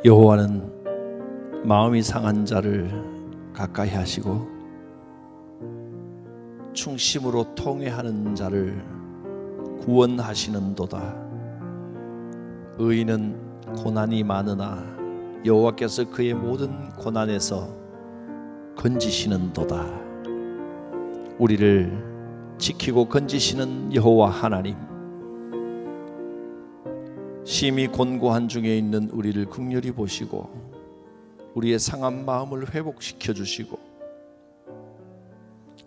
여호와는 마음이 상한 자를 가까이 하시고 충심으로 통회하는 자를 구원하시는도다. 의인은 고난이 많으나 여호와께서 그의 모든 고난에서 건지시는도다. 우리를 지키고 건지시는 여호와 하나님, 심히 곤고한 중에 있는 우리를 긍휼히 보시고 우리의 상한 마음을 회복시켜 주시고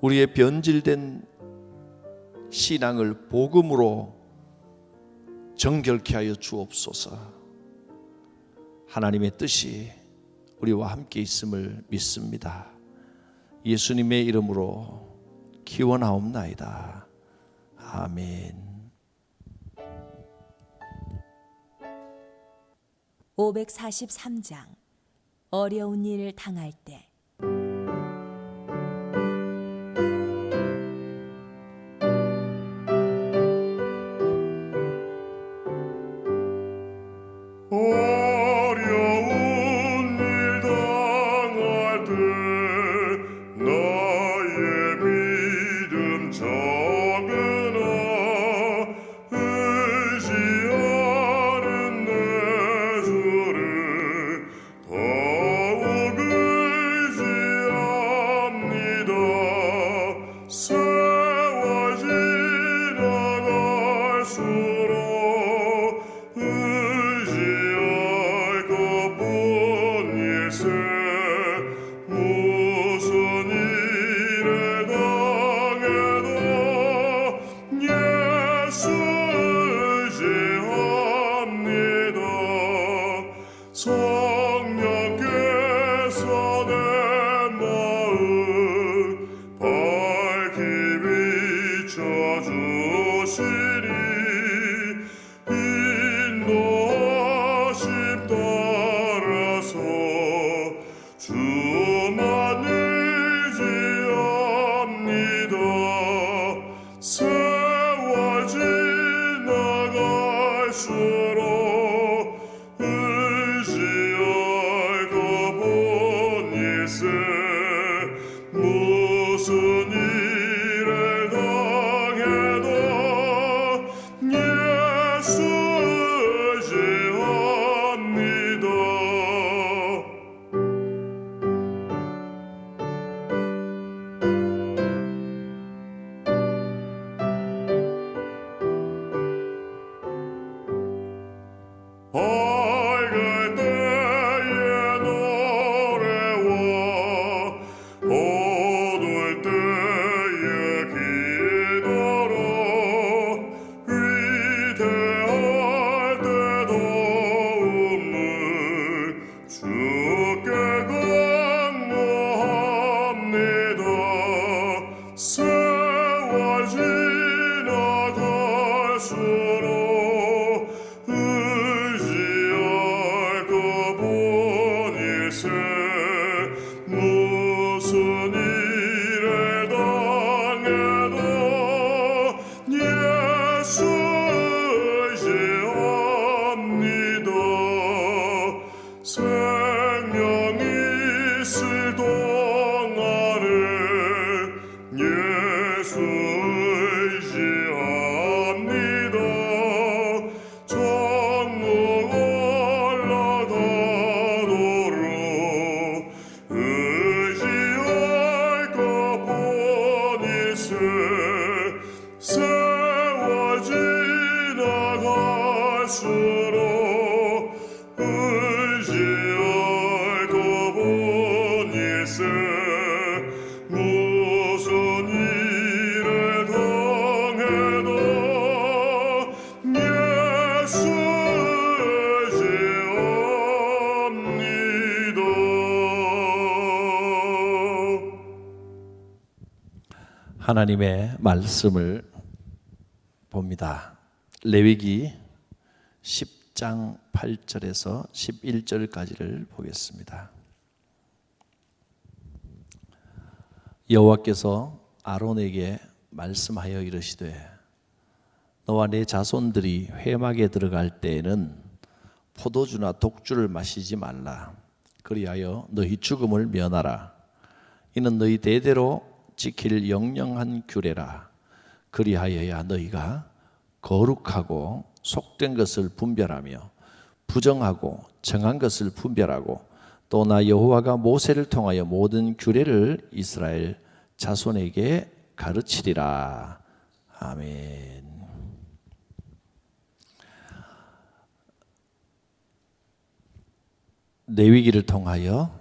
우리의 변질된 신앙을 복음으로 정결케 하여 주옵소서. 하나님의 뜻이 우리와 함께 있음을 믿습니다. 예수님의 이름으로 기원하옵나이다. 아멘. 543장 어려운 일 당할 때. 어려운 일 당할 때 나의 믿음 작으나 의지하는 내 주를 더욱 의지합니다. 세월 지나갈수록 의지할 것뿐일세. 무슨 일을 당해도 예수 의지합니다. 성령께서 내 마음 밝히 비춰주시니 인도하심 따라서 주만 의지합니다. 세월 지나갈수록 의지할 것뿐일세. 무슨 일을 당해도 예수 의지합니다. 밝을 때의 노래와 어두울 때의 기도로 위대할 때 도움을 주께 간구합니다. 세월 지나갈수록 의지할 것뿐일세. 무슨 일을 당해도 예수 의지합니다. 생명이 있을 동안에 예수 의지합니다. 천국 올라가도록 의지할 것뿐일세. 세월 지나갈수록 의지할 것뿐일세. 무슨 일을 당해도 예수 의지합니다. 하나님의 말씀을 봅니다. 레위기 10장 8절에서 11절까지를 보겠습니다. 여호와께서 아론에게 말씀하여 이르시되 너와 네 자손들이 회막에 들어갈 때에는 포도주나 독주를 마시지 말라. 그리하여 너희 죽음을 면하라. 이는 너희 대대로 지킬 영영한 규례라. 그리하여야 너희가 거룩하고 속된 것을 분별하며 부정하고 정한 것을 분별하고 또 나 여호와가 모세를 통하여 모든 규례를 이스라엘 자손에게 가르치리라. 아멘. 레위기를 통하여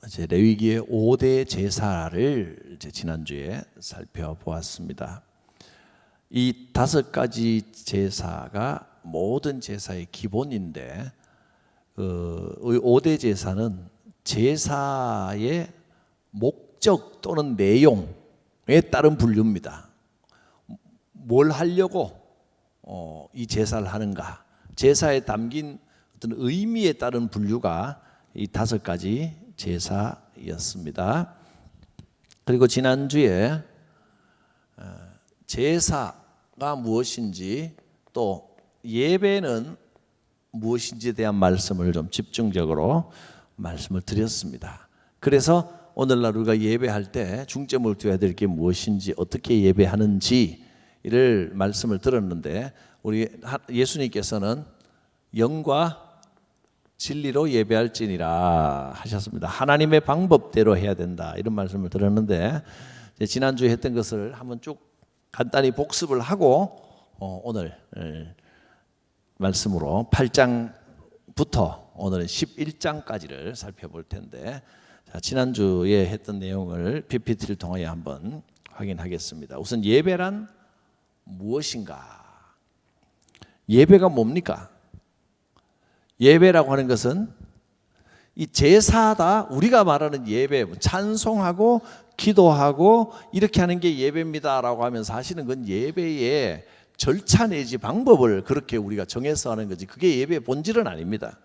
이제 레위기의 5대 제사를 이제 지난주에 살펴보았습니다. 이 5가지 제사가 모든 제사의 기본인데 5대 제사는 제사의 목적 또는 내용에 따른 분류입니다. 뭘 하려고 이 제사를 하는가, 제사에 담긴 어떤 의미에 따른 분류가 이 5가지 제사였습니다. 그리고 지난주에 제사가 무엇인지 또 예배는 무엇인지에 대한 말씀을 좀 집중적으로 말씀을 드렸습니다. 그래서 오늘날 우리가 예배할 때 중점을 둬야 될 게 무엇인지, 어떻게 예배하는지를 말씀을 들었는데, 우리 예수님께서는 영과 진리로 예배할지니라 하셨습니다. 하나님의 방법대로 해야 된다, 이런 말씀을 들었는데, 지난주에 했던 것을 한번 쭉 간단히 복습을 하고 오늘 말씀으로 8장부터 오늘은 11장까지를 살펴볼 텐데, 지난주에 했던 내용을 PPT를 통하여 한번 확인하겠습니다. 우선 예배란 무엇인가? 예배가 뭡니까? 예배라고 하는 것은 이 제사다, 우리가 말하는 예배, 찬송하고 기도하고 이렇게 하는 게 예배입니다라고 하면 사실은 그건 예배의 절차 내지 방법을 그렇게 우리가 정해서 하는 거지, 그게 예배의 본질은 아닙니다.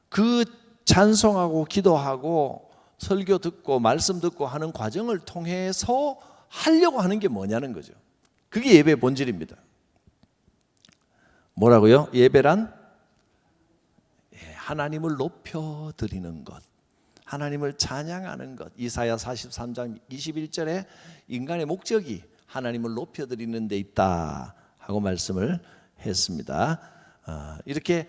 그 찬송하고 기도하고 설교 듣고 말씀 듣고 하는 과정을 통해서 하려고 하는 게 뭐냐는 거죠. 그게 예배의 본질입니다. 뭐라고요? 예배란 하나님을 높여드리는 것, 하나님을 찬양하는 것. 이사야 43장 21절에 인간의 목적이 하나님을 높여드리는 데 있다 하고 말씀을 했습니다. 이렇게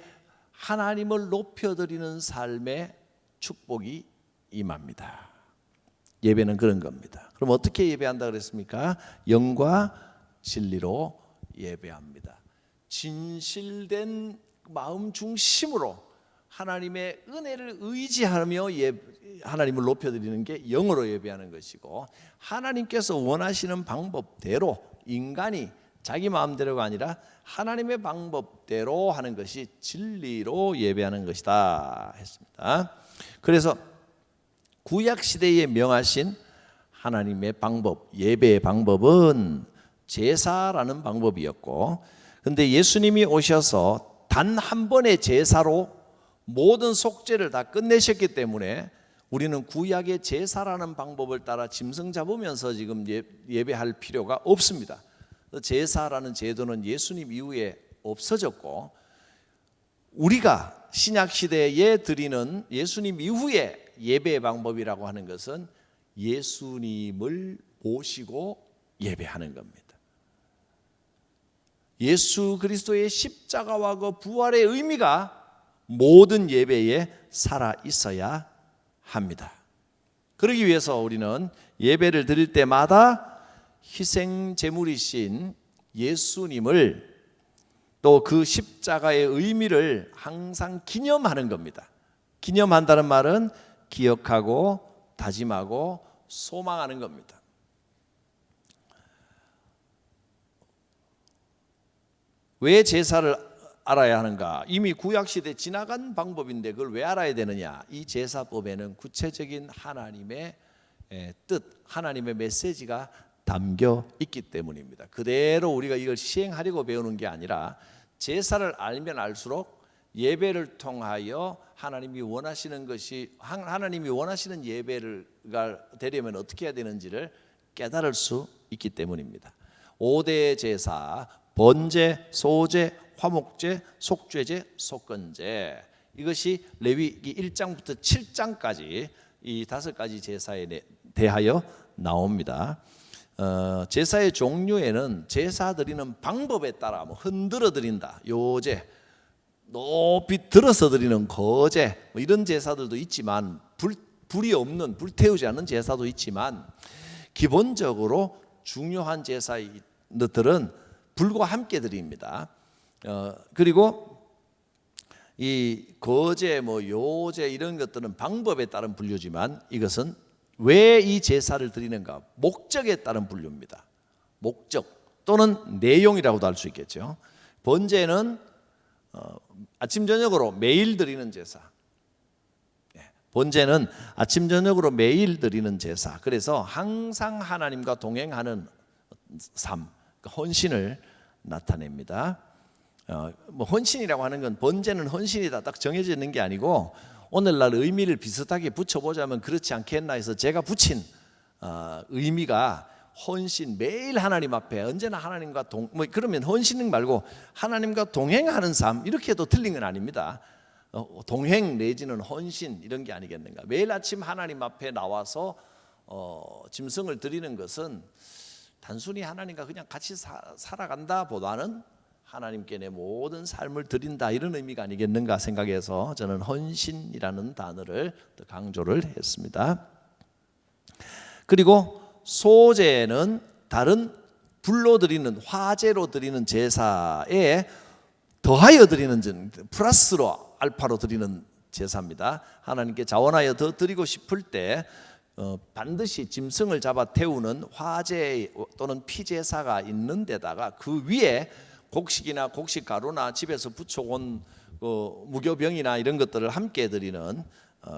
하나님을 높여드리는 삶의 축복이 임합니다. 예배는 그런 겁니다. 그럼 어떻게 예배한다 그랬습니까? 영과 진리로 예배합니다. 진실된 마음 중심으로 하나님의 은혜를 의지하며 하나님을 높여드리는 게 영으로 예배하는 것이고, 하나님께서 원하시는 방법대로, 인간이 자기 마음대로가 아니라 하나님의 방법대로 하는 것이 진리로 예배하는 것이다 했습니다. 그래서 구약 시대에 명하신 하나님의 방법, 예배의 방법은 제사라는 방법이었고, 그런데 예수님이 오셔서 단 한 번의 제사로 모든 속죄를 다 끝내셨기 때문에 우리는 구약의 제사라는 방법을 따라 짐승 잡으면서 지금 예배할 필요가 없습니다. 제사라는 제도는 예수님 이후에 없어졌고, 우리가 신약 시대에 드리는 예수님 이후의 예배의 방법이라고 하는 것은 예수님을 모시고 예배하는 겁니다. 예수 그리스도의 십자가와 그 부활의 의미가 모든 예배에 살아 있어야 합니다. 그러기 위해서 우리는 예배를 드릴 때마다 희생 제물이신 예수님을, 또 그 십자가의 의미를 항상 기념하는 겁니다. 기념한다는 말은 기억하고 다짐하고 소망하는 겁니다. 왜 제사를 알아야 하는가? 이미 구약시대 지나간 방법인데 그걸 왜 알아야 되느냐? 이 제사법에는 구체적인 하나님의 뜻, 하나님의 메시지가 담겨 있기 때문입니다. 그대로 우리가 이걸 시행하려고 배우는 게 아니라, 제사를 알면 알수록 예배를 통하여 하나님이 원하시는 것이, 하나님이 원하시는 예배가 되려면 어떻게 해야 되는지를 깨달을 수 있기 때문입니다. 5대 제사, 번제, 소제, 화목제, 속죄제, 속건제. 이것이 레위기 1장부터 7장까지 이 5가지 제사에 대하여 나옵니다. 제사의 종류에는 제사 드리는 방법에 따라 뭐 흔들어 드린다, 요제, 높이 들어서 드리는 거제, 뭐 이런 제사들도 있지만 불이 없는, 불태우지 않는 제사도 있지만 기본적으로 중요한 제사들은 불과 함께 드립니다. 그리고 이 거제, 뭐 요제 이런 것들은 방법에 따른 분류지만 이것은 왜 이 제사를 드리는가, 목적에 따른 분류입니다. 목적 또는 내용이라고도 할 수 있겠죠. 번제는 아침 저녁으로 매일 드리는 제사. 번제는 아침 저녁으로 매일 드리는 제사. 그래서 항상 하나님과 동행하는 삶, 헌신을 나타냅니다. 뭐 헌신이라고 하는 건 번제는 헌신이다 딱 정해져 있는 게 아니고 오늘날 의미를 비슷하게 붙여보자면 그렇지 않겠나 해서 제가 붙인 의미가 헌신, 매일 하나님 앞에 언제나 하나님과 뭐 그러면 헌신 말고 하나님과 동행하는 삶 이렇게 해도 틀린 건 아닙니다. 동행 내지는 헌신 이런 게 아니겠는가. 매일 아침 하나님 앞에 나와서 짐승을 드리는 것은 단순히 하나님과 그냥 같이 살아간다 보다는 하나님께 내 모든 삶을 드린다 이런 의미가 아니겠는가 생각해서 저는 헌신이라는 단어를 더 강조를 했습니다. 그리고 소제는 다른 불로 드리는 화제로 드리는 제사에 더하여 드리는, 플러스로 알파로 드리는 제사입니다. 하나님께 자원하여 더 드리고 싶을 때 반드시 짐승을 잡아 태우는 화제 또는 피제사가 있는 데다가 그 위에 곡식이나 곡식가루나 집에서 부쳐온 무교병이나 이런 것들을 함께 드리는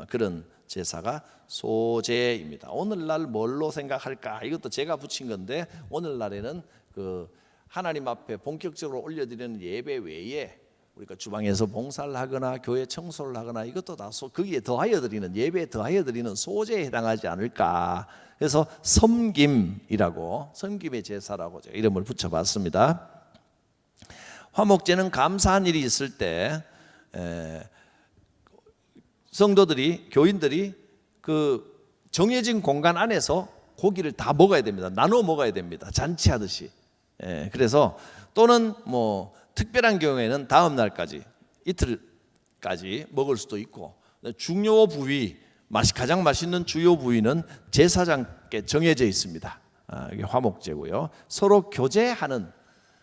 그런 제사가 소제입니다. 오늘날 뭘로 생각할까? 이것도 제가 붙인 건데 오늘날에는 그 하나님 앞에 본격적으로 올려드리는 예배 외에 우리가 주방에서 봉사를 하거나 교회 청소를 하거나 이것도 다 거기에 더하여 드리는, 예배에 더하여 드리는 소제에 해당하지 않을까. 그래서 섬김이라고, 섬김의 제사라고 제가 이름을 붙여봤습니다. 화목제는 감사한 일이 있을 때 성도들이, 교인들이 그 정해진 공간 안에서 고기를 다 먹어야 됩니다. 나눠 먹어야 됩니다. 잔치하듯이. 그래서 또는 뭐 특별한 경우에는 다음 날까지, 이틀까지 먹을 수도 있고, 중요 부위, 가장 맛있는 주요 부위는 제사장께 정해져 있습니다. 이게 화목제고요. 서로 교제하는,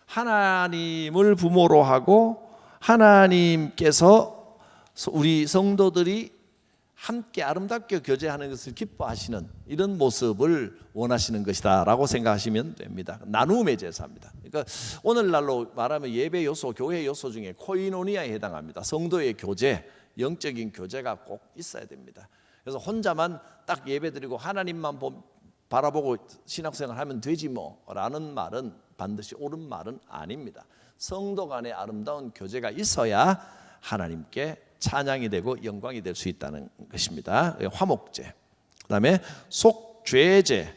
하나님을 부모로 하고 하나님께서 우리 성도들이 함께 아름답게 교제하는 것을 기뻐하시는 이런 모습을 원하시는 것이다 라고 생각하시면 됩니다. 나눔의 제사입니다. 그러니까 오늘날로 말하면 예배 요소, 교회 요소 중에 코이노니아에 해당합니다. 성도의 교제, 영적인 교제가 꼭 있어야 됩니다. 그래서 혼자만 딱 예배드리고 하나님만 바라보고 신학생활 하면 되지 뭐 라는 말은 반드시 옳은 말은 아닙니다. 성도 간의 아름다운 교제가 있어야 하나님께 찬양이 되고 영광이 될 수 있다는 것입니다. 화목제. 그다음에 속죄제,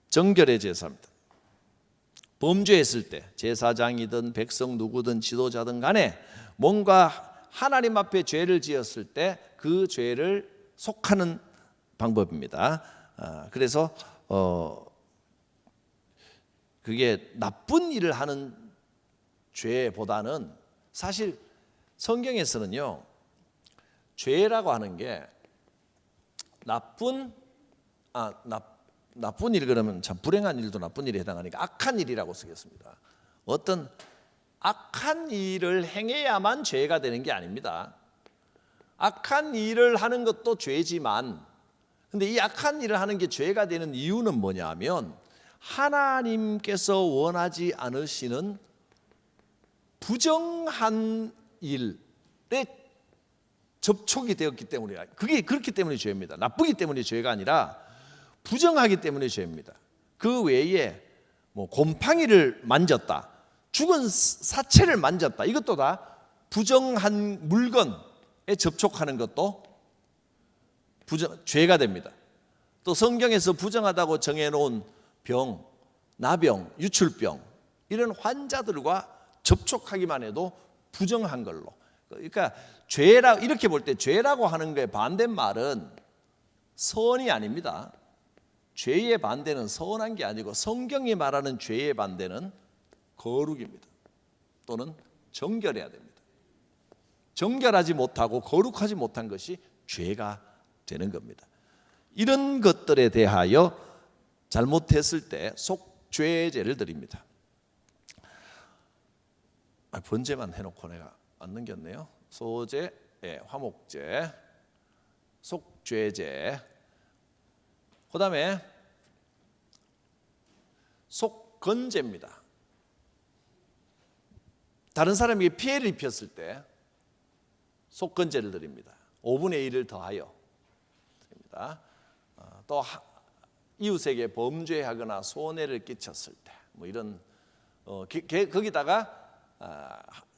정결의 제사입니다. 범죄했을 때 제사장이든 백성 누구든 지도자든 간에 뭔가 하나님 앞에 죄를 지었을 때 그 죄를 속하는 방법입니다. 그래서 그게 나쁜 일을 하는 죄보다는 사실 성경에서는요, 죄라고 하는 게 나쁜 일, 그러면 참 불행한 일도 나쁜 일에 해당하니까 악한 일이라고 쓰겠습니다. 어떤 악한 일을 행해야만 죄가 되는 게 아닙니다. 악한 일을 하는 것도 죄지만, 근데 이 악한 일을 하는 게 죄가 되는 이유는 뭐냐면 하나님께서 원하지 않으시는 부정한 일에 접촉이 되었기 때문에, 그게 그렇기 때문에 죄입니다. 나쁘기 때문에 죄가 아니라 부정하기 때문에 죄입니다. 그 외에 뭐 곰팡이를 만졌다, 죽은 사체를 만졌다, 이것도 다 부정한 물건에 접촉하는 것도 죄가 됩니다. 또 성경에서 부정하다고 정해놓은 병, 나병, 유출병 이런 환자들과 접촉하기만 해도 부정한 걸로. 그러니까 죄라 이렇게 볼 때 죄라고 하는 거에 반대말은 선이 아닙니다. 죄의 반대는 선한 게 아니고 성경이 말하는 죄의 반대는 거룩입니다. 또는 정결해야 됩니다. 정결하지 못하고 거룩하지 못한 것이 죄가 되는 겁니다. 이런 것들에 대하여 잘못했을 때 속죄제를 드립니다. 번제만 해놓고 내가 안 넘겼네요. 소제, 화목제, 속죄제, 그 다음에 속건제입니다. 다른 사람에게 피해를 입혔을 때 속건제를 드립니다. 5분의 1을 더하여 드립니다. 또 이웃에게 범죄하거나 손해를 끼쳤을 때 뭐 이런 거기다가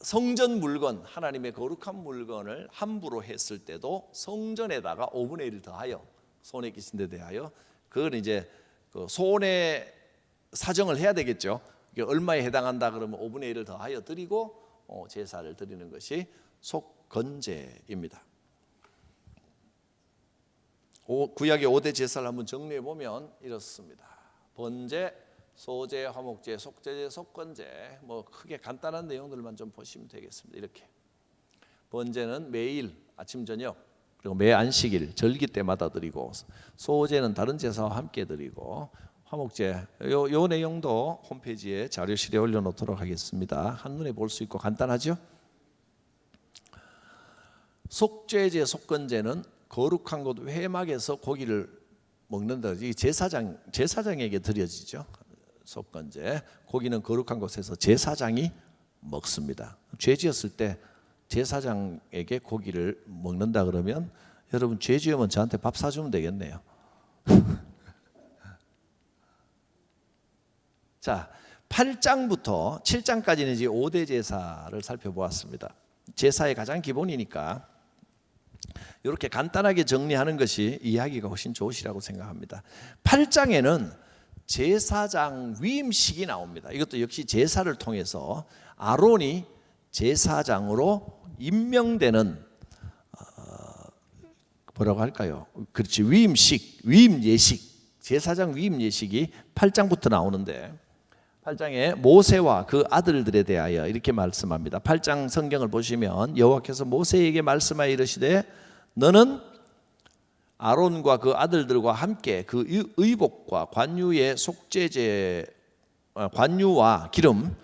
성전 물건, 하나님의 거룩한 물건을 함부로 했을 때도 성전에다가 5분의 1을 더하여 손해 끼친 데 대하여 그걸 이제 그 손해 사정을 해야 되겠죠. 얼마에 해당한다 그러면 5분의 1을 더하여 드리고 제사를 드리는 것이 속건제입니다. 구약의 5대 제사를 한번 정리해 보면 이렇습니다. 번제, 소제, 화목제, 속죄제, 속건제, 뭐 크게 간단한 내용들만 좀 보시면 되겠습니다. 이렇게 번제는 매일 아침 저녁 그리고 매 안식일 절기 때마다 드리고, 소제는 다른 제사와 함께 드리고, 화목제 요 내용도 홈페이지에 자료실에 올려놓도록 하겠습니다. 한눈에 볼 수 있고 간단하죠. 속죄제, 속건제는 거룩한 곳 회막에서 고기를 먹는다. 이 제사장에게 드려지죠. 속건제, 고기는 거룩한 곳에서 제사장이 먹습니다. 죄 지었을 때 제사장에게 고기를 먹는다 그러면 여러분 죄 지으면 저한테 밥 사주면 되겠네요. 자, 8장부터 7장까지는 이제 5대 제사를 살펴보았습니다. 제사의 가장 기본이니까 이렇게 간단하게 정리하는 것이 이해하기가 훨씬 좋으시라고 생각합니다. 8장에는 제사장 위임식이 나옵니다. 이것도 역시 제사를 통해서 아론이 제사장으로 임명되는 뭐라고 할까요? 그렇지, 위임식, 위임 예식, 제사장 위임 예식이 8장부터 나오는데 8장에 모세와 그 아들들에 대하여 이렇게 말씀합니다. 8장 성경을 보시면 여호와께서 모세에게 말씀하여 이르시되 너는 아론과 그 아들들과 함께 그 의복과 관유의 속죄제, 관유와 기름,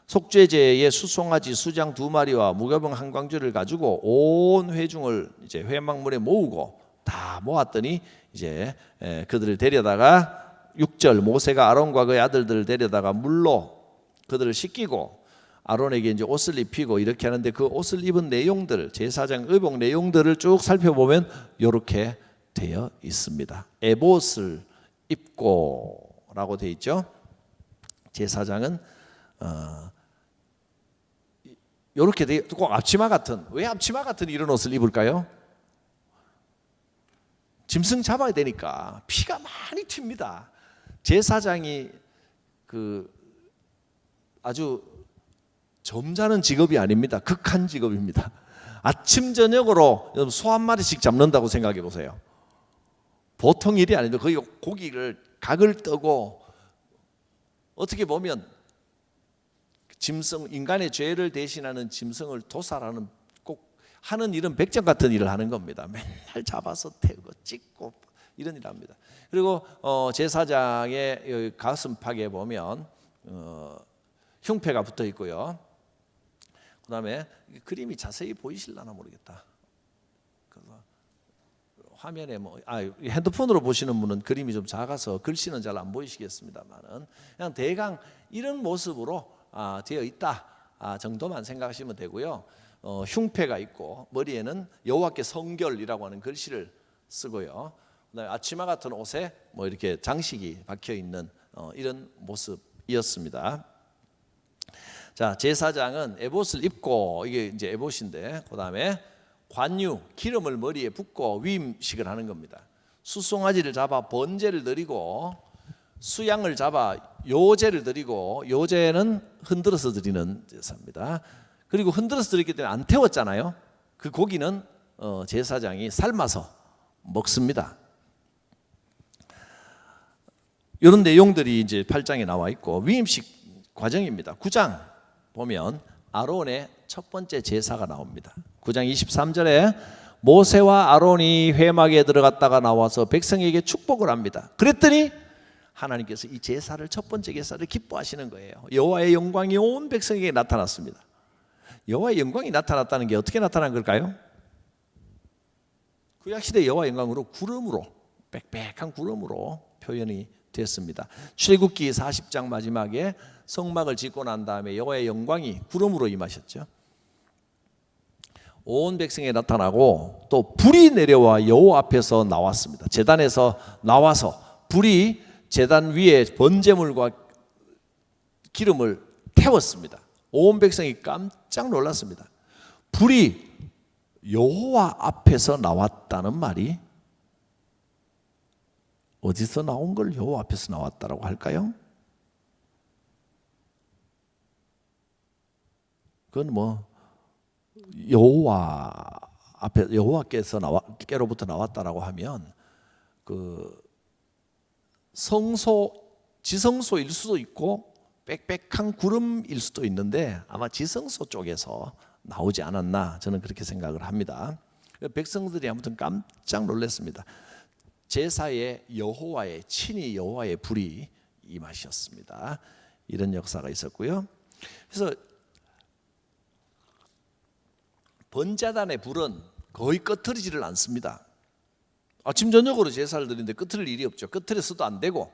속죄제의 수송아지 수장 2마리와 무교병 한 광주를 가지고 온 회중을 이제 회막문에 모으고 다 모았더니 이제 그들을 데려다가 6절 모세가 아론과 그의 아들들을 데려다가 물로 그들을 씻기고 아론에게 이제 옷을 입히고 이렇게 하는데 그 옷을 입은 내용들, 제사장 의복 내용들을 쭉 살펴보면 이렇게 되어 있습니다. 에봇을 입고라고 되어 있죠. 제사장은 이렇게 되어 꼭 앞치마 같은, 왜 앞치마 같은 이런 옷을 입을까요? 짐승 잡아야 되니까 피가 많이 튑니다. 제사장이 그 아주 점잖은 직업이 아닙니다. 극한 직업입니다. 아침 저녁으로 소 한 마리씩 잡는다고 생각해 보세요. 보통 일이 아닌데 거기 고기를 각을 떠고 어떻게 보면 짐승, 인간의 죄를 대신하는 짐승을 도살하는 꼭 하는 일은 백정 같은 일을 하는 겁니다. 맨날 잡아서 태우고 찢고 이런 일을 합니다. 그리고 제사장의 가슴팍에 보면 흉패가 붙어 있고요. 그 다음에 그림이 자세히 보이실려나 모르겠다. 그래서 화면에 핸드폰으로 보시는 분은 그림이 좀 작아서 글씨는 잘 안 보이시겠습니다만은 그냥 대강 이런 모습으로 되어 있다 정도만 생각하시면 되고요. 흉패가 있고 머리에는 여호와께 성결이라고 하는 글씨를 쓰고요. 그다음에 앞치마 같은 옷에 뭐 이렇게 장식이 박혀 있는 이런 모습이었습니다. 자, 제사장은 에봇을 입고 이게 이제 에봇인데 그다음에 관유, 기름을 머리에 붓고 위임식을 하는 겁니다. 수송아지를 잡아 번제를 드리고 수양을 잡아 요제를 드리고, 요제는 흔들어서 드리는 제사입니다. 그리고 흔들어서 드렸기 때문에 안 태웠잖아요. 그 고기는 제사장이 삶아서 먹습니다. 이런 내용들이 이제 8장에 나와 있고, 위임식 과정입니다. 9장 보면 아론의 첫 번째 제사가 나옵니다. 9장 23절에 모세와 아론이 회막에 들어갔다가 나와서 백성에게 축복을 합니다. 그랬더니 하나님께서 이 제사를, 첫 번째 제사를 기뻐하시는 거예요. 여호와의 영광이 온 백성에게 나타났습니다. 여호와의 영광이 나타났다는 게 어떻게 나타난 걸까요? 구약시대 여호와의 영광으로 구름으로, 빽빽한 구름으로 표현이 됐습니다. 출애굽기 40장 마지막에 성막을 짓고 난 다음에 여호와의 영광이 구름으로 임하셨죠. 온 백성에 나타나고 또 불이 내려와 여호와 앞에서 나왔습니다. 제단에서 나와서 불이 제단 위에 번제물과 기름을 태웠습니다. 온 백성이 깜짝 놀랐습니다. 불이 여호와 앞에서 나왔다는 말이 어디서 나온 걸 여호와 앞에서 나왔다라고 할까요? 그건 뭐 여호와 앞에, 여호와께서 깨로부터 나왔다라고 하면 그 성소, 지성소일 수도 있고 빽빽한 구름일 수도 있는데 아마 지성소 쪽에서 나오지 않았나, 저는 그렇게 생각을 합니다. 백성들이 아무튼 깜짝 놀랐습니다. 제사에 여호와의, 친히 여호와의 불이 임하셨습니다. 이런 역사가 있었고요. 그래서 번제단의 불은 거의 끄트리지를 않습니다. 아침 저녁으로 제사를 드리는데 끄트릴 일이 없죠. 끄트려서도 안 되고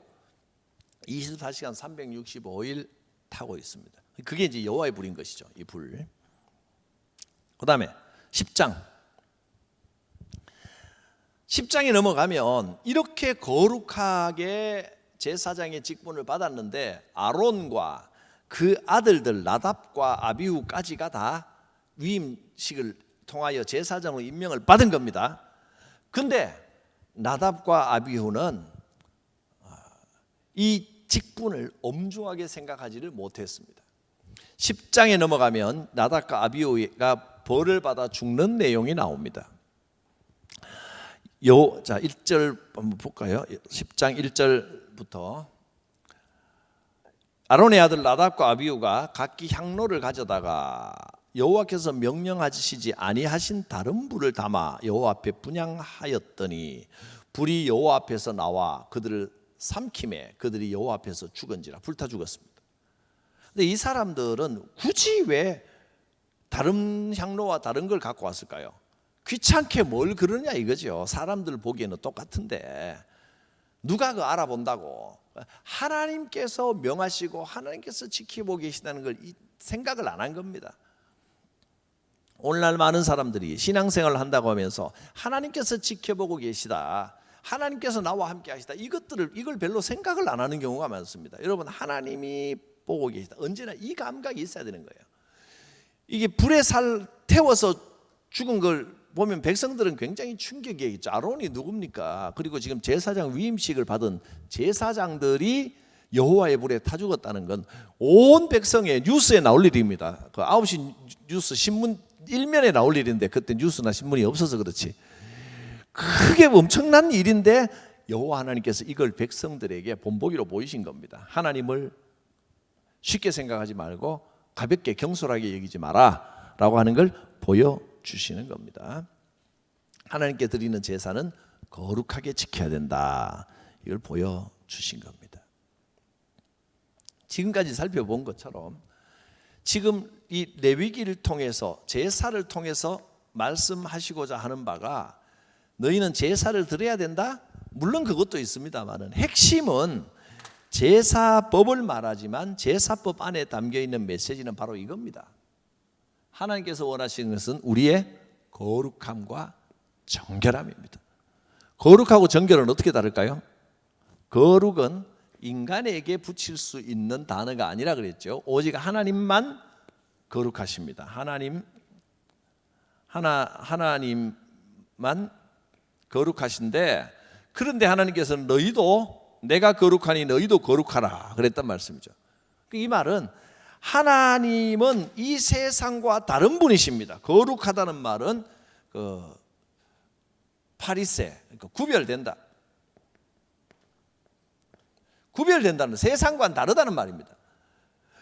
24시간 365일 타고 있습니다. 그게 이제 여호와의 불인 것이죠. 이 불. 그 다음에 10장에 넘어가면 이렇게 거룩하게 제사장의 직분을 받았는데 아론과 그 아들들 나답과 아비후까지가 다 위임식을 통하여 제사장으로 임명을 받은 겁니다. 근데 나답과 아비후는 이 직분을 엄중하게 생각하지를 못했습니다. 10장에 넘어가면 나답과 아비후가 벌을 받아 죽는 내용이 나옵니다. 자, 1절 한번 볼까요? 10장 1절부터 아론의 아들 나답과 아비후가 각기 향로를 가져다가 여호와께서 명령하시지 아니하신 다른 불을 담아 여호와 앞에 분향하였더니 불이 여호와 앞에서 나와 그들을 삼킴에 그들이 여호와 앞에서 죽은지라. 불타 죽었습니다. 근데 이 사람들은 굳이 왜 다른 향로와 다른 걸 갖고 왔을까요? 귀찮게 뭘 그러냐 이거죠. 사람들 보기에는 똑같은데 누가 그 알아본다고. 하나님께서 명하시고 하나님께서 지켜보고 계시다는 걸 생각을 안 한 겁니다. 오늘날 많은 사람들이 신앙생활을 한다고 하면서 하나님께서 지켜보고 계시다, 하나님께서 나와 함께 하시다, 이걸 별로 생각을 안 하는 경우가 많습니다. 여러분, 하나님이 보고 계시다, 언제나 이 감각이 있어야 되는 거예요. 이게 불에 태워서 죽은 걸 보면 백성들은 굉장히 충격이겠죠. 아론이 누굽니까? 그리고 지금 제사장 위임식을 받은 제사장들이 여호와의 불에 타 죽었다는 건 온 백성의 뉴스에 나올 일입니다. 그 9시 뉴스 신문 일면에 나올 일인데 그때 뉴스나 신문이 없어서 그렇지. 그게 엄청난 일인데 여호와 하나님께서 이걸 백성들에게 본보기로 보이신 겁니다. 하나님을 쉽게 생각하지 말고 가볍게 경솔하게 여기지 마라 라고 하는 걸 보여주시는 겁니다. 하나님께 드리는 제사는 거룩하게 지켜야 된다, 이걸 보여주신 겁니다. 지금까지 살펴본 것처럼 지금 이 레위기를 통해서, 제사를 통해서 말씀하시고자 하는 바가 너희는 제사를 드려야 된다? 물론 그것도 있습니다만 핵심은 제사법을 말하지만 제사법 안에 담겨있는 메시지는 바로 이겁니다. 하나님께서 원하시는 것은 우리의 거룩함과 정결함입니다. 거룩하고 정결은 어떻게 다를까요? 거룩은 인간에게 붙일 수 있는 단어가 아니라 그랬죠. 오직 하나님만 거룩하십니다. 하나님만 거룩하신데, 그런데 하나님께서는 너희도 내가 거룩하니 너희도 거룩하라 그랬단 말씀이죠. 이 말은 하나님은 이 세상과 다른 분이십니다. 거룩하다는 말은 파리세, 그러니까 구별된다. 구별된다는 세상과는 다르다는 말입니다.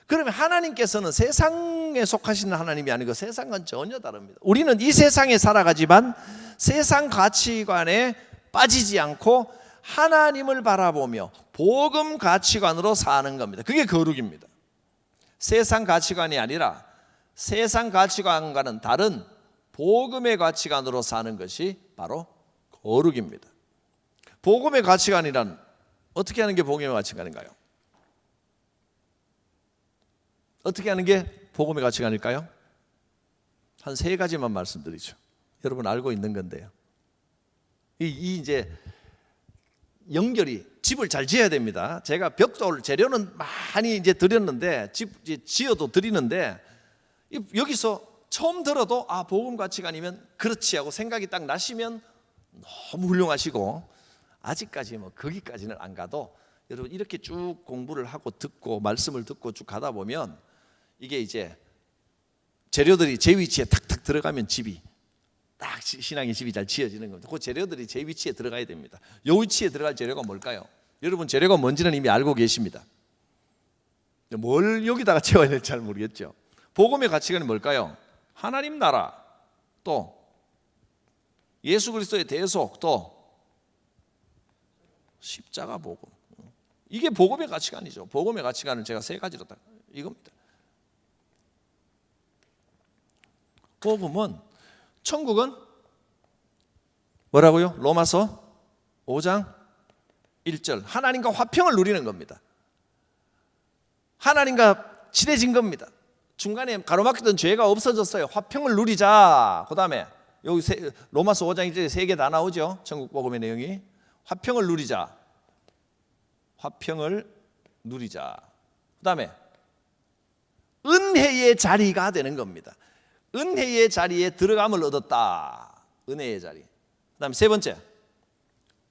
그러면 하나님께서는 세상에 속하시는 하나님이 아니고 세상과는 전혀 다릅니다. 우리는 이 세상에 살아가지만 세상 가치관에 빠지지 않고 하나님을 바라보며 복음 가치관으로 사는 겁니다. 그게 거룩입니다. 세상 가치관이 아니라 세상 가치관과는 다른 복음의 가치관으로 사는 것이 바로 거룩입니다. 복음의 가치관이란 어떻게 하는 게 복음의 가치관인가요? 어떻게 하는 게 복음의 가치관일까요? 한 3가지만 말씀드리죠. 여러분 알고 있는 건데요. 이제 연결이 집을 잘 지어야 됩니다. 제가 벽돌 재료는 많이 이제 드렸는데 지어도 드리는데 여기서 처음 들어도 복음 가치관이면 그렇지 하고 생각이 딱 나시면 너무 훌륭하시고 아직까지 거기까지는 안 가도 여러분 이렇게 쭉 공부를 하고 듣고 말씀을 듣고 쭉 가다 보면 이게 이제 재료들이 제 위치에 탁탁 들어가면 집이 딱 신앙의 집이 잘 지어지는 겁니다. 그 재료들이 제 위치에 들어가야 됩니다. 이 위치에 들어갈 재료가 뭘까요? 여러분 재료가 뭔지는 이미 알고 계십니다. 뭘 여기다가 채워야 될지 잘 모르겠죠. 복음의 가치관이 뭘까요? 하나님 나라, 또 예수 그리스도의 대속, 또 십자가 복음. 이게 복음의 가치관이죠. 복음의 가치관은 제가 3가지로 딱 이겁니다. 복음은 천국은 뭐라고요? 로마서 5장 1절 하나님과 화평을 누리는 겁니다. 하나님과 친해진 겁니다. 중간에 가로막혔던 죄가 없어졌어요. 화평을 누리자. 그 다음에 여기 로마서 5장 1절에 3개 다 나오죠. 천국 복음의 내용이. 화평을 누리자. 화평을 누리자. 그 다음에 은혜의 자리가 되는 겁니다. 은혜의 자리에 들어감을 얻었다. 은혜의 자리. 그 다음에 3번째,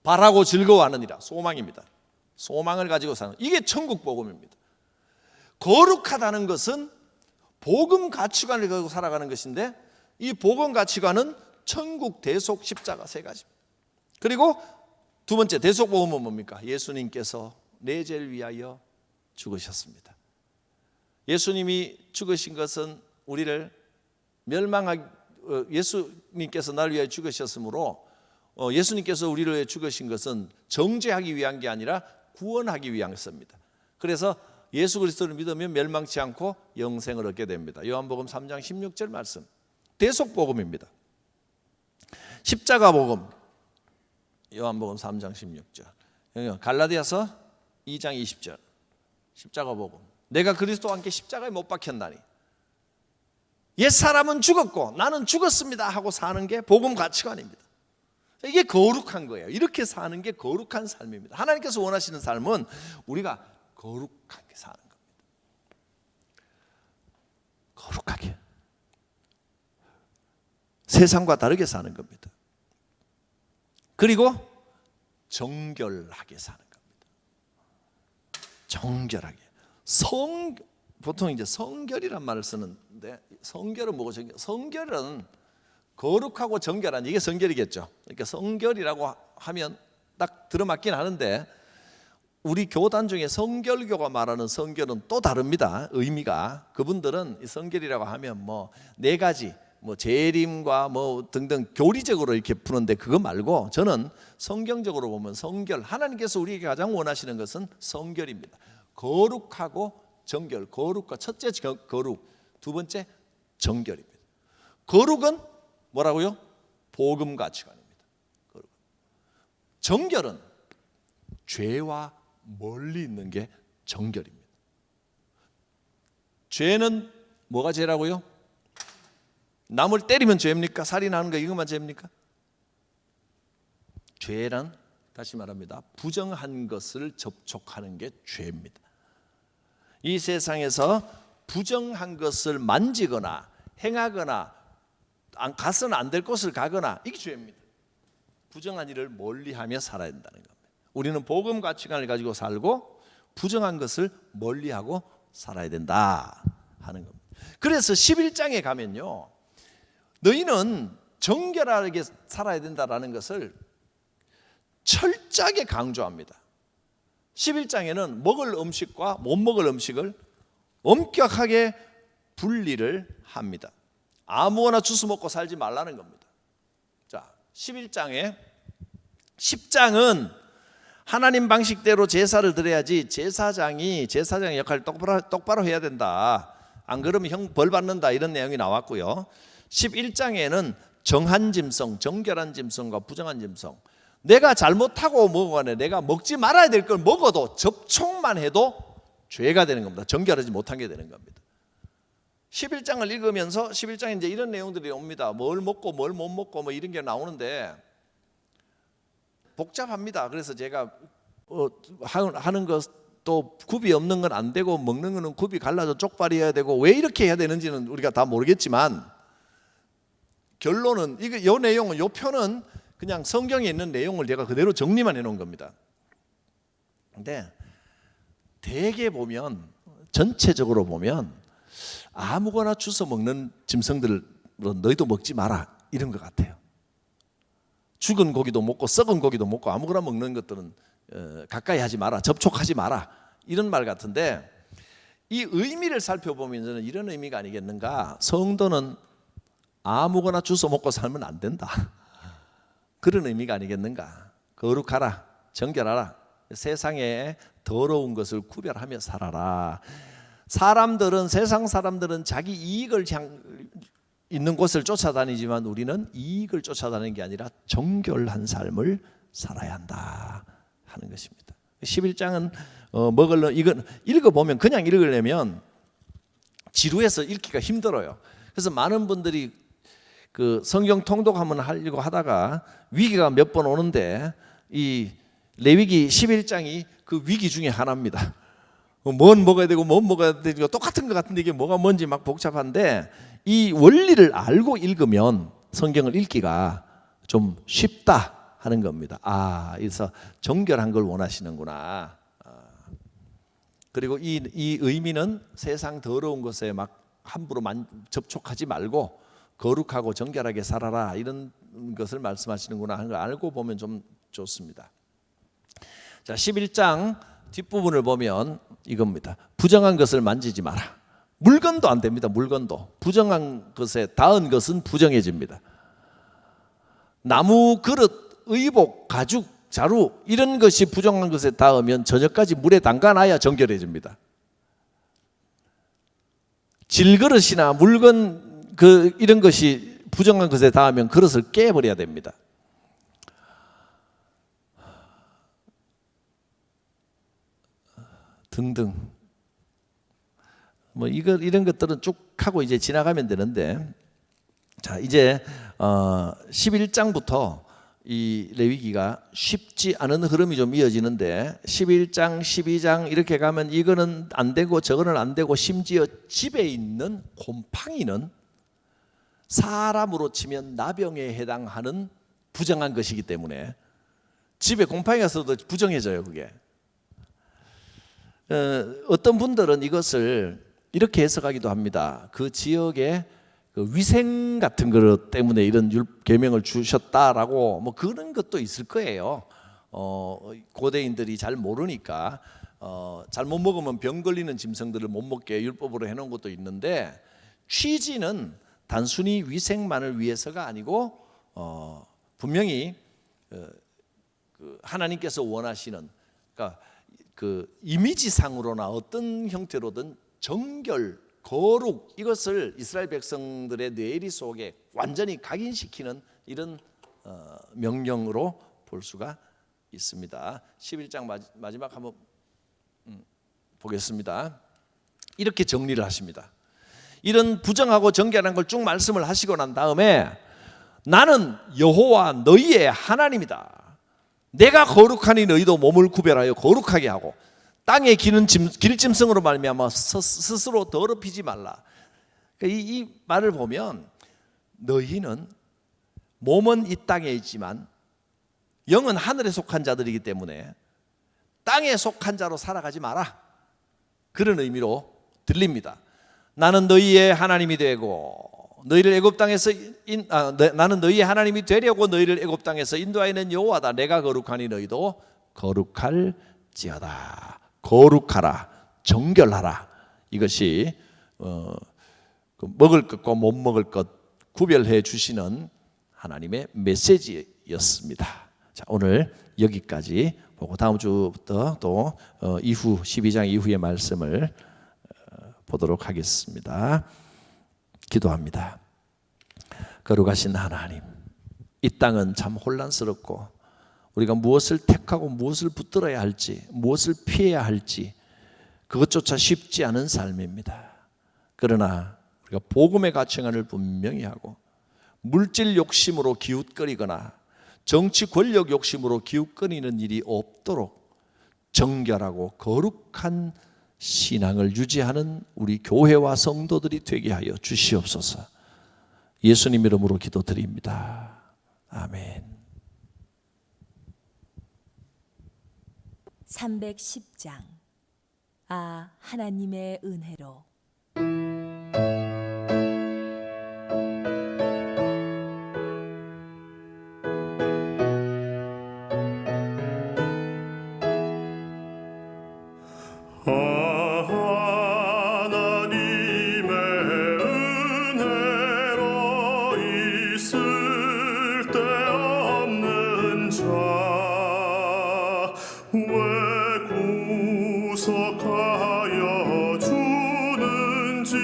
바라고 즐거워하느니라. 소망입니다. 소망을 가지고 사는, 이게 천국 복음입니다. 거룩하다는 것은 복음 가치관을 가지고 살아가는 것인데 이 복음 가치관은 천국, 대속, 십자가 3가지입니다. 그리고 2번째 대속 복음은 뭡니까? 예수님께서 내 죄를 위하여 죽으셨습니다. 예수님이 죽으신 것은 우리를 예수님께서 나를 위하여 죽으셨으므로 예수님께서 우리를 위해 죽으신 것은 정죄하기 위한 게 아니라 구원하기 위함입니다. 그래서 예수 그리스도를 믿으면 멸망치 않고 영생을 얻게 됩니다. 요한복음 3장 16절 말씀. 대속 복음입니다. 십자가 복음. 요한복음 3장 16절. 갈라디아서 2장 20절. 십자가 복음. 내가 그리스도와 함께 십자가에 못 박혔나니 옛사람은 죽었고 나는 죽었습니다 하고 사는 게 복음 가치관입니다. 이게 거룩한 거예요. 이렇게 사는 게 거룩한 삶입니다. 하나님께서 원하시는 삶은 우리가 거룩하게 사는 겁니다. 거룩하게. 세상과 다르게 사는 겁니다. 그리고 정결하게 사는 겁니다. 정결하게. 보통 이제 성결이란 말을 쓰는데 성결은 뭐고 성결은 거룩하고 정결한, 이게 성결이겠죠. 그러니까 성결이라고 하면 딱 들어맞긴 하는데 우리 교단 중에 성결교가 말하는 성결은 또 다릅니다. 의미가. 그분들은 이 성결이라고 하면 4가지 재림과 등등 교리적으로 이렇게 푸는데 그거 말고 저는 성경적으로 보면 성결, 하나님께서 우리에게 가장 원하시는 것은 성결입니다. 거룩하고 정결. 거룩과 첫째 거룩, 2번째 정결입니다. 거룩은 뭐라고요? 복음 가치관입니다. 정결은 죄와 멀리 있는 게 정결입니다. 죄는 뭐가 죄라고요? 남을 때리면 죄입니까? 살인하는 거 이것만 죄입니까? 죄는 다시 말합니다. 부정한 것을 접촉하는 게 죄입니다. 이 세상에서 부정한 것을 만지거나 행하거나 가서는 안 될 곳을 가거나 이게 죄입니다. 부정한 일을 멀리하며 살아야 된다는 겁니다. 우리는 복음 가치관을 가지고 살고 부정한 것을 멀리하고 살아야 된다 하는 겁니다. 그래서 11장에 가면요, 너희는 정결하게 살아야 된다라는 것을 철저하게 강조합니다. 11장에는 먹을 음식과 못 먹을 음식을 엄격하게 분리를 합니다. 아무거나 주워 먹고 살지 말라는 겁니다. 자, 11장에 10장은 하나님 방식대로 제사를 드려야지 제사장이 제사장의 역할을 똑바로 해야 된다. 안 그러면 형 벌 받는다 이런 내용이 나왔고요. 11장에는 정한 짐승, 정결한 짐승과 부정한 짐승. 내가 잘못하고 먹어가네. 내가 먹지 말아야 될 걸 먹어도 접촉만 해도 죄가 되는 겁니다. 정결하지 못한 게 되는 겁니다. 11장을 읽으면서 11장에 이제 이런 내용들이 옵니다. 뭘 먹고 뭘 못 먹고 뭐 이런 게 나오는데 복잡합니다. 그래서 제가 하는 것도 굽이 없는 건 안 되고 먹는 거는 굽이 갈라져 쪽발이어야 되고 왜 이렇게 해야 되는지는 우리가 다 모르겠지만 결론은 이 내용은 이 표는 그냥 성경에 있는 내용을 제가 그대로 정리만 해놓은 겁니다. 근데 대개 보면 전체적으로 보면 아무거나 주워 먹는 짐승들은 너희도 먹지 마라 이런 것 같아요. 죽은 고기도 먹고 썩은 고기도 먹고 아무거나 먹는 것들은 가까이 하지 마라, 접촉하지 마라 이런 말 같은데 이 의미를 살펴보면 저는 이런 의미가 아니겠는가. 성도는 아무거나 주워 먹고 살면 안 된다. 그런 의미가 아니겠는가. 거룩하라, 정결하라, 세상에 더러운 것을 구별하며 살아라. 세상 사람들은 자기 이익을 있는 곳을 쫓아다니지만 우리는 이익을 쫓아다니는 게 아니라 정결한 삶을 살아야 한다 하는 것입니다. 11장은 이건 읽어보면 그냥 읽으려면 지루해서 읽기가 힘들어요. 그래서 많은 분들이 그 성경 통독하면 하려고 하다가 위기가 몇 번 오는데 이 레위기 11장이 그 위기 중에 하나입니다. 뭔 먹어야 되고 뭔 먹어야 되고 똑같은 것 같은데 이게 뭐가 뭔지 막 복잡한데 이 원리를 알고 읽으면 성경을 읽기가 좀 쉽다 하는 겁니다. 그래서 정결한 걸 원하시는구나. 그리고 이 의미는 세상 더러운 것에 막 함부로 접촉하지 말고 거룩하고 정결하게 살아라 이런 것을 말씀하시는구나 하는 걸 알고 보면 좀 좋습니다. 자, 11장 뒷부분을 보면 이겁니다. 부정한 것을 만지지 마라. 물건도 안 됩니다. 물건도. 부정한 것에 닿은 것은 부정해집니다. 나무, 그릇, 의복, 가죽, 자루 이런 것이 부정한 것에 닿으면 저녁까지 물에 담가놔야 정결해집니다. 질그릇이나 물건 이런 것이 부정한 것에 닿으면 그릇을 깨버려야 됩니다. 등등. 뭐 이런 것들은 쭉 하고 이제 지나가면 되는데, 자 이제 11장부터 이 레위기가 쉽지 않은 흐름이 좀 이어지는데 11장, 12장 이렇게 가면 이거는 안 되고 저거는 안 되고 심지어 집에 있는 곰팡이는 사람으로 치면 나병에 해당하는 부정한 것이기 때문에 집에 곰팡이가 있어도 부정해져요. 그게 어떤 분들은 이것을 이렇게 해석하기도 합니다. 그 지역에 그 위생 같은 것 때문에 이런 계명을 주셨다라고 뭐 그런 것도 있을 거예요. 고대인들이 잘 모르니까 잘못 먹으면 병 걸리는 짐승들을 못 먹게 율법으로 해놓은 것도 있는데 취지는 단순히 위생만을 위해서가 아니고 분명히 그 하나님께서 원하시는 그러니까 그 이미지상으로나 어떤 형태로든 정결, 거룩 이것을 이스라엘 백성들의 뇌리 속에 완전히 각인시키는 이런 명령으로 볼 수가 있습니다. 11장 마지막 한번 보겠습니다. 이렇게 정리를 하십니다. 이런 부정하고 정결한 걸 쭉 말씀을 하시고 난 다음에 나는 여호와 너희의 하나님이다. 내가 거룩하니 너희도 몸을 구별하여 거룩하게 하고 땅에 기는 길짐승으로 말미암아 스스로 더럽히지 말라. 그러니까 이 말을 보면 너희는 몸은 이 땅에 있지만 영은 하늘에 속한 자들이기 때문에 땅에 속한 자로 살아가지 마라. 그런 의미로 들립니다. 나는 너희의 하나님이 되고 너희를 애굽 땅에서 나는 너희의 하나님이 되려고 너희를 애굽 땅에서 인도하는 여호와다. 내가 거룩하니 너희도 거룩할지어다. 거룩하라, 정결하라. 이것이 먹을 것과 못 먹을 것 구별해 주시는 하나님의 메시지였습니다. 자, 오늘 여기까지 보고 다음 주부터 또 이후 12장 이후의 말씀을 보도록 하겠습니다. 기도합니다. 거룩하신 하나님, 이 땅은 참 혼란스럽고 우리가 무엇을 택하고 무엇을 붙들어야 할지, 무엇을 피해야 할지 그것조차 쉽지 않은 삶입니다. 그러나 우리가 복음의 가치관을 분명히 하고 물질 욕심으로 기웃거리거나 정치 권력 욕심으로 기웃거리는 일이 없도록 정결하고 거룩한 신앙을 유지하는 우리 교회와 성도들이 되게 하여 주시옵소서. 예수님 이름으로 기도드립니다. 아멘. 310장. 아, 하나님의 은혜로. 하나님의 은혜로 있을 데 없는 자 왜 구속하여 주는지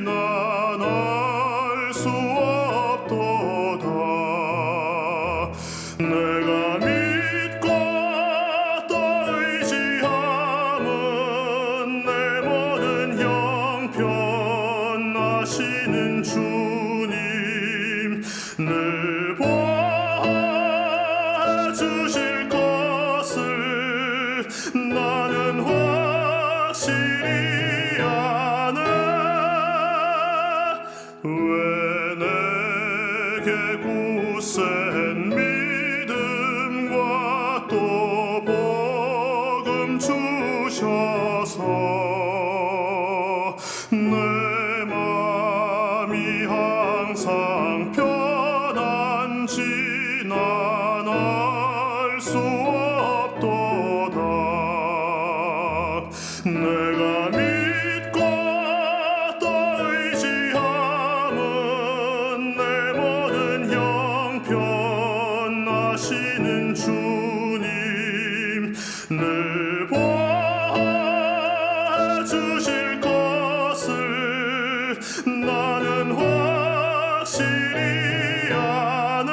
난 알 수 없도다. 내가 믿고 또 의지함은 내 모든 형편하시는 주님 늘 보아주실 것을 나는 확실히 아네. 왜 내게 굳센 믿음과 또 복음 주셔서 내 맘이 항상 편한지 난 알 수 없도다. 내가 믿고 또 의지함은 내 모든 형편하시는 주님 늘 보아주실 것을 나는 확실히 아네.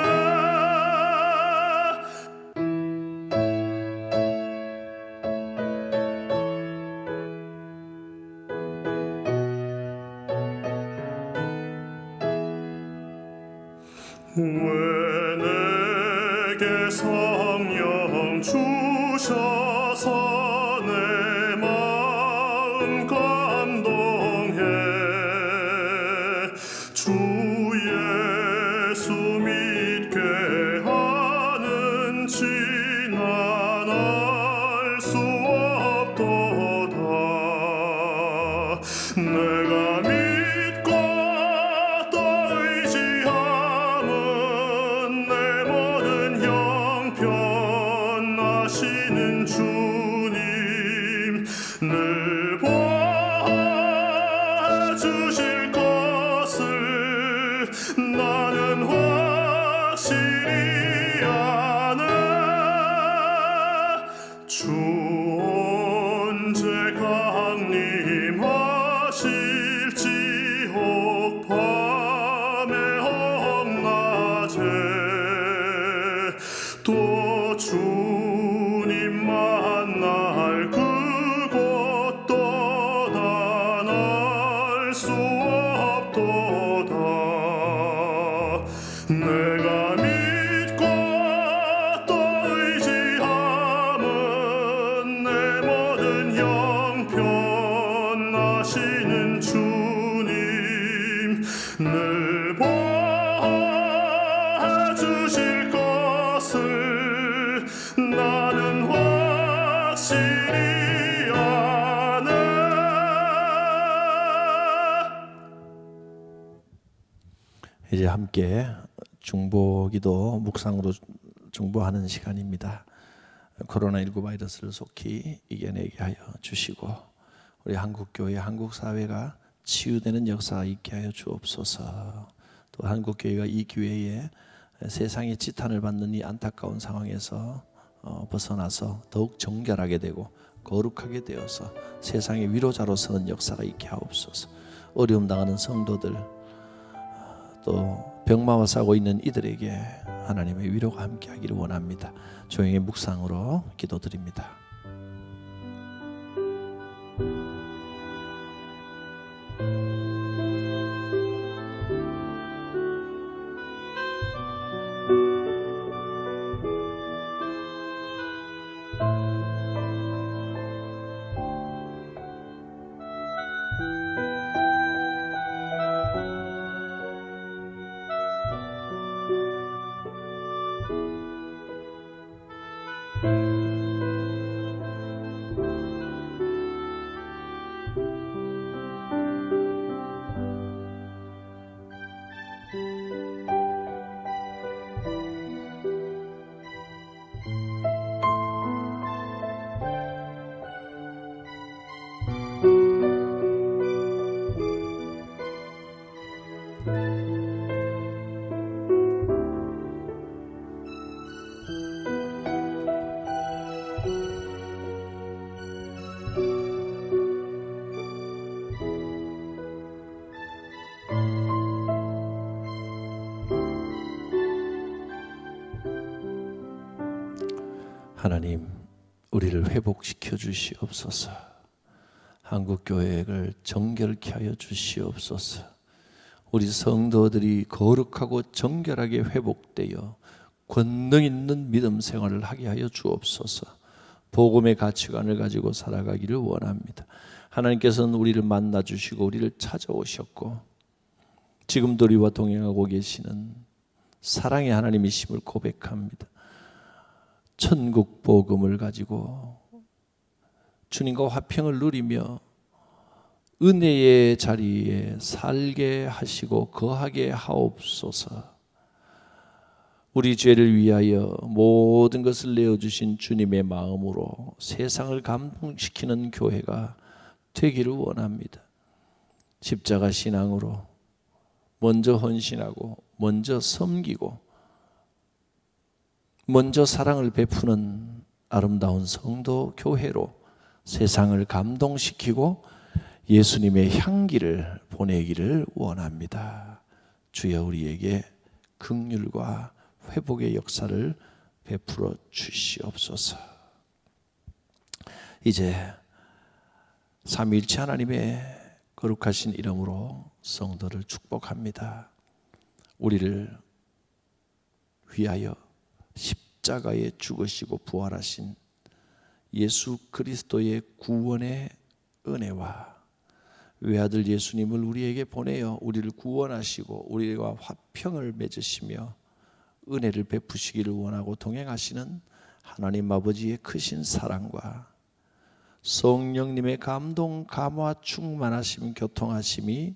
왜 내게 성령 주셔서 내 마음 감동해. 주 예수 믿게 하는지 난 알 수 없도다. 내가 믿고 또 의지함은 내 모든 형편하시는 주님 늘 보아주실 것을 나는 확실히 아네. 주 언제 강림하실지 혹 밤에 혹 낮에 또 주님 만날 그것도 난 알 수 없도다. 내가 믿고 또 의지함은 내 모든 형편하시는 주님 늘 보아주실 것을 나는 확실히 이제 함께 중보기도 묵상으로 중보하는 시간입니다. 코로나19 바이러스를 속히 이겨내게 하여 주시고 우리 한국교회, 한국사회가 치유되는 역사가 있게 하여 주옵소서. 또 한국교회가 이 기회에 세상의 지탄을 받는 이 안타까운 상황에서 벗어나서 더욱 정결하게 되고 거룩하게 되어서 세상의 위로자로 서는 역사가 있게 하옵소서. 어려움 당하는 성도들, 또 병마와 싸고 있는 이들에게 하나님의 위로가 함께하기를 원합니다. 조용히 묵상으로 기도드립니다. 하나님, 우리를 회복시켜 주시옵소서. 한국교회를 정결케 하여 주시옵소서. 우리 성도들이 거룩하고 정결하게 회복되어 권능 있는 믿음 생활을 하게 하여 주옵소서. 복음의 가치관을 가지고 살아가기를 원합니다. 하나님께서는 우리를 만나 주시고 우리를 찾아오셨고 지금도 우리와 동행하고 계시는 사랑의 하나님이심을 고백합니다. 천국 복음을 가지고 주님과 화평을 누리며 은혜의 자리에 살게 하시고 거하게 하옵소서. 우리 죄를 위하여 모든 것을 내어주신 주님의 마음으로 세상을 감동시키는 교회가 되기를 원합니다. 십자가 신앙으로 먼저 헌신하고 먼저 섬기고 먼저 사랑을 베푸는 아름다운 성도 교회로 세상을 감동시키고 예수님의 향기를 보내기를 원합니다. 주여 우리에게 긍휼과 회복의 역사를 베풀어 주시옵소서. 이제 삼위일체 하나님의 거룩하신 이름으로 성도를 축복합니다. 우리를 위하여 십자가에 죽으시고 부활하신 예수 그리스도의 구원의 은혜와 외아들 예수님을 우리에게 보내어 우리를 구원하시고 우리와 화평을 맺으시며 은혜를 베푸시기를 원하고 동행하시는 하나님 아버지의 크신 사랑과 성령님의 감동, 감화, 충만하심, 교통하심이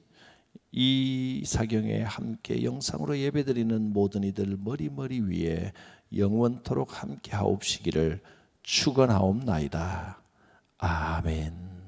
이 사경에 함께 영상으로 예배드리는 모든 이들 머리 위에 영원토록 함께 하옵시기를 축원하옵나이다. 아멘.